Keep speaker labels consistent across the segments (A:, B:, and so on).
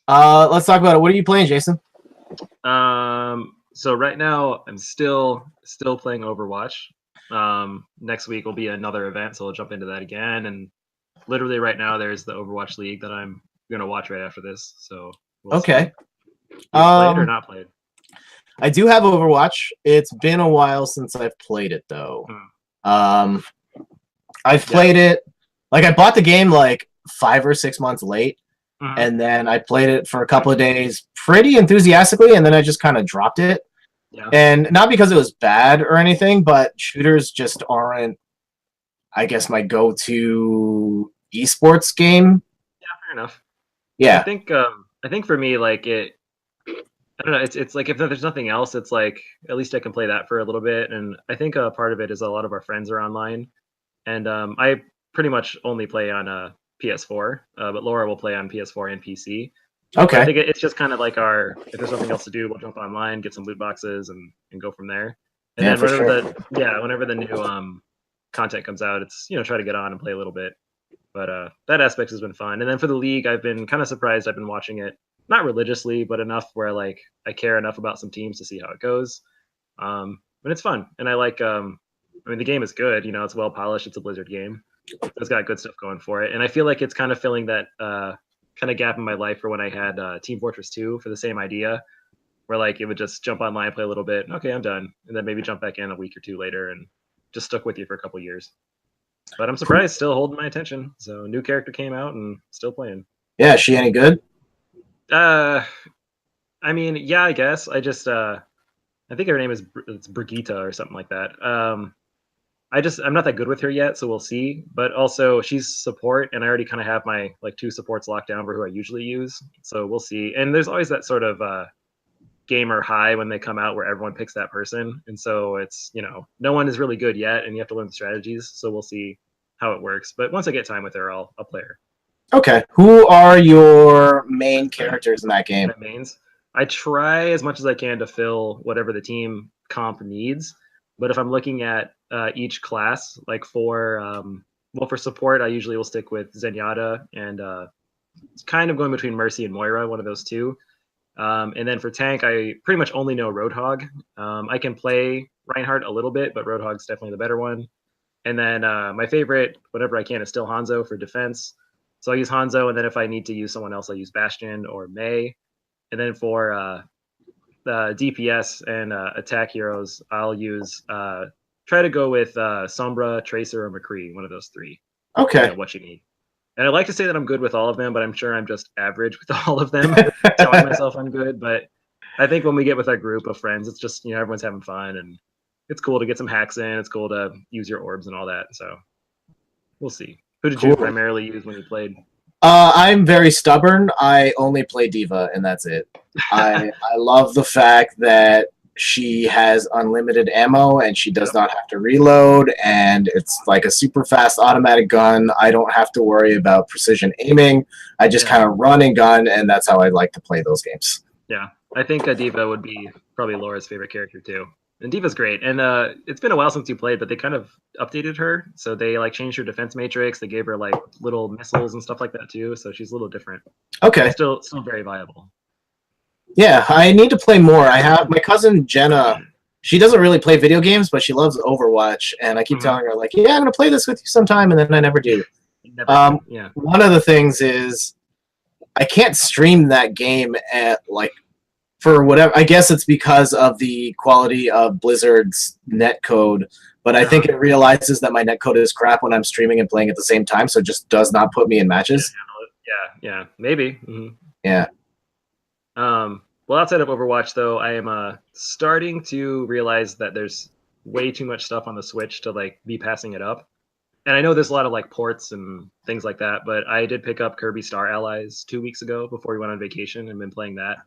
A: Let's talk about it. What are you playing, Jason?
B: So right now I'm still playing Overwatch. Next week will be another event, so I'll jump into that again. And literally right now there's the Overwatch League that I'm gonna watch right after this. So we'll
A: Okay.
B: see. You've played or not played?
A: I do have Overwatch. It's been a while since I've played it though. I've played it like I bought the game like 5 or 6 months late, and then I played it for a couple of days pretty enthusiastically, and then I just kind of dropped it.
B: Yeah.
A: And not because it was bad or anything, but shooters just aren't, I guess, my go-to esports game.
B: Yeah, fair enough.
A: Yeah.
B: I think for me, like I don't know. It's like if there's nothing else, it's like at least I can play that for a little bit. And I think part of it is a lot of our friends are online, and I pretty much only play on PS4, but Laura will play on PS4 and PC.
A: Okay.
B: So I think it's just kind of like if there's nothing else to do, we'll jump online, get some loot boxes, and go from there. And
A: Yeah,
B: then
A: for
B: whenever the new content comes out, it's try to get on and play a little bit. But that aspect has been fun. And then for the league, I've been kind of surprised. I've been watching it not religiously, but enough where like I care enough about some teams to see how it goes. But it's fun, and I like. I mean, the game is good. It's well polished. It's a Blizzard game. It's got good stuff going for it, and I feel like it's kind of filling that kind of gap in my life for when I had Team Fortress 2 for the same idea, where like it would just jump online, play a little bit, okay, I'm done, and then maybe jump back in a week or two later, and just stuck with you for a couple years. But I'm surprised, still holding my attention. So new character came out and still playing.
A: Yeah, is she any good?
B: I mean, yeah, I guess. I think her name is Brigitte or something like that. I'm not that good with her yet, so we'll see. But also, she's support, and I already kind of have my like 2 supports locked down for who I usually use. So we'll see. And there's always that sort of gamer high when they come out where everyone picks that person, and so it's no one is really good yet, and you have to learn the strategies. So we'll see how it works. But once I get time with her, I'll play her.
A: Okay. Who are your main characters in that game?
B: My mains. I try as much as I can to fill whatever the team comp needs. But if I'm looking at each class, like for support, I usually will stick with Zenyatta, and it's kind of going between Mercy and Moira, one of those two. And then for tank, I pretty much only know Roadhog. I can play Reinhardt a little bit, but Roadhog's definitely the better one. And then my favorite, whatever I can, is still Hanzo for defense. So I use Hanzo, and then if I need to use someone else, I use Bastion or Mei. And then for DPS and attack heroes, I'll use try to go with Sombra, Tracer, or McCree, one of those 3.
A: Okay.
B: What you need. And I like to say that I'm good with all of them, but I'm sure I'm just average with all of them. Telling myself I'm good, but I think when we get with our group of friends, it's just everyone's having fun, and it's cool to get some hacks in. It's cool to use your orbs and all that. So we'll see. Who did you primarily use when you played?
A: I'm very stubborn. I only play D.Va, and that's it. I love the fact that she has unlimited ammo, and she does not have to reload, and it's like a super fast automatic gun. I don't have to worry about precision aiming. I just kind of run and gun, and that's how I like to play those games.
B: Yeah, I think D.Va would be probably Laura's favorite character, too. And D.Va's great, and it's been a while since you played, but they kind of updated her. So they like changed her defense matrix. They gave her like little missiles and stuff like that too. So she's a little different.
A: Okay,
B: still very viable.
A: Yeah, I need to play more. I have my cousin Jenna. She doesn't really play video games, but she loves Overwatch, and I keep telling her like, "Yeah, I'm gonna play this with you sometime," and then I never do.
B: Yeah.
A: One of the things is I can't stream that game at like. For whatever, I guess it's because of the quality of Blizzard's netcode, but I think it realizes that my netcode is crap when I'm streaming and playing at the same time, so it just does not put me in matches.
B: Yeah, maybe.
A: Yeah.
B: Well, outside of Overwatch, though, I am starting to realize that there's way too much stuff on the Switch to like be passing it up. And I know there's a lot of like ports and things like that, but I did pick up Kirby Star Allies 2 weeks ago before we went on vacation and been playing that.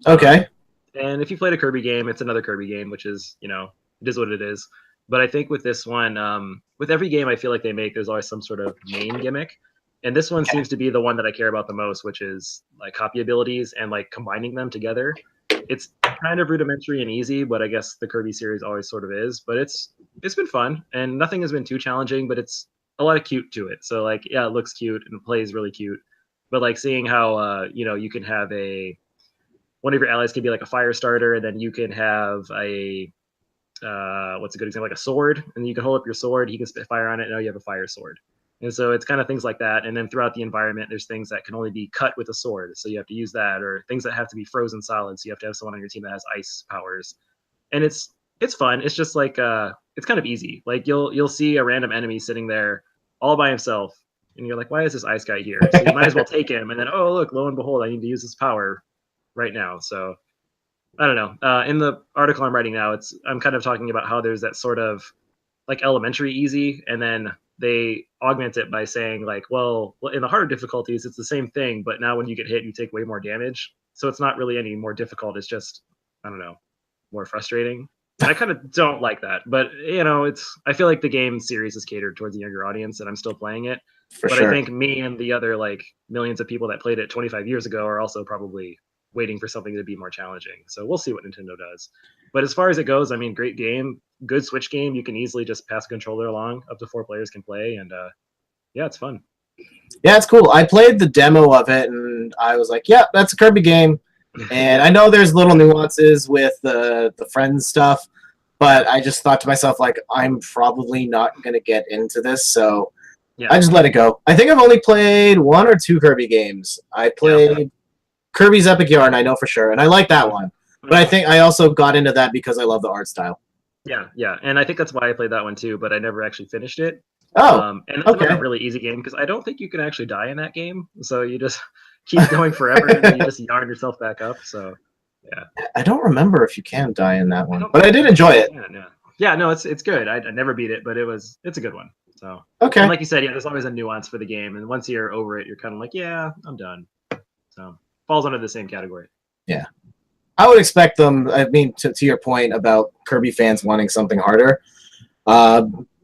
A: Okay.
B: And if you played a Kirby game, it's another Kirby game, which is, it is what it is. But I think with this one, with every game I feel like they make, there's always some sort of main gimmick. And this one seems to be the one that I care about the most, which is like copy abilities and like combining them together. It's kind of rudimentary and easy, but I guess the Kirby series always sort of is. But it's been fun, and nothing has been too challenging, but it's a lot of cute to it. So like, yeah, it looks cute and plays really cute. But like seeing how you can have one of your allies can be like a fire starter, and then you can have a what's a good example, like a sword, and you can hold up your sword, he can spit fire on it, and now you have a fire sword. And so it's kind of things like that. And then throughout the environment, there's things that can only be cut with a sword, so you have to use that, or things that have to be frozen solid, so you have to have someone on your team that has ice powers. And it's fun. It's just like it's kind of easy. Like you'll see a random enemy sitting there all by himself, and you're like, why is this ice guy here? So you might as well take him. And then, oh look, lo and behold, I need to use this power right now. So I don't know. In the article I'm writing now, I'm kind of talking about how there's that sort of like elementary easy, and then they augment it by saying like, well, in the harder difficulties, it's the same thing, but now when you get hit, you take way more damage. So it's not really any more difficult. It's just, I don't know, more frustrating. And I kind of don't like that, but I feel like the game series is catered towards a younger audience, and I'm still playing it.
A: For
B: But
A: sure.
B: I think me and the other like millions of people that played it 25 years ago are also probably waiting for something to be more challenging. So we'll see what Nintendo does. But as far as it goes, I mean, great game, good Switch game. You can easily just pass a controller along. Up to 4 players can play, and yeah, it's fun.
A: Yeah, it's cool. I played the demo of it, and I was like, yeah, that's a Kirby game. And
B: Yeah.
A: I know there's little nuances with the friends stuff, but I just thought to myself, like, I'm probably not going to get into this, so
B: Yeah.
A: I just let it go. I think I've only played 1 or 2 Kirby games. I played Kirby's Epic Yarn, I know for sure, and I like that one. But I think I also got into that because I love the art style.
B: Yeah, and I think that's why I played that one too, but I never actually finished it.
A: Oh,
B: and that's
A: okay.
B: another really easy game because I don't think you can actually die in that game. So you just keep going forever, and then you just yarn yourself back up. So yeah,
A: I don't remember if you can die in that one, but I did enjoy it.
B: Yeah, no, it's good. I never beat it, but it's a good one. So
A: okay,
B: and like you said, yeah, there's always a nuance for the game, and once you're over it, you're kind of like, yeah, I'm done. So falls under the same category.
A: Yeah, I would expect them. I mean, to your point about Kirby fans wanting something harder,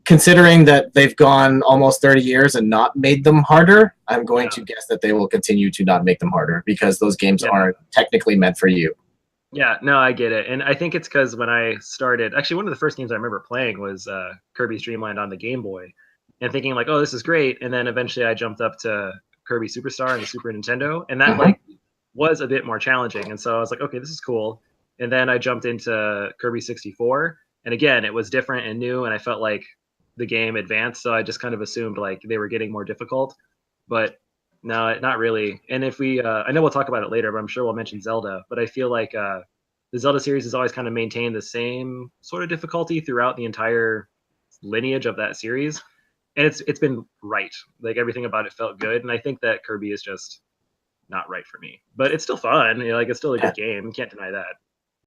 A: considering that they've gone almost 30 years and not made them harder, I'm going to guess that they will continue to not make them harder because those games aren't technically meant for you.
B: Yeah, no, I get it. And I think it's because when I started, actually, one of the first games I remember playing was Kirby's Dream Land on the Game Boy, and thinking like, oh, this is great. And then eventually I jumped up to Kirby Superstar on the Super Nintendo, and that like was a bit more challenging. And so I was like, okay, this is cool. And then I jumped into Kirby 64, and again, it was different and new, and I felt like the game advanced, so I just kind of assumed like they were getting more difficult. But no, not really. And if we, I know we'll talk about it later, but I'm sure we'll mention Zelda. But I feel like the Zelda series has always kind of maintained the same sort of difficulty throughout the entire lineage of that series, and it's been right. Like everything about it felt good, and I think that Kirby is just not right for me. But it's still fun. Like it's still a good game. You can't deny that.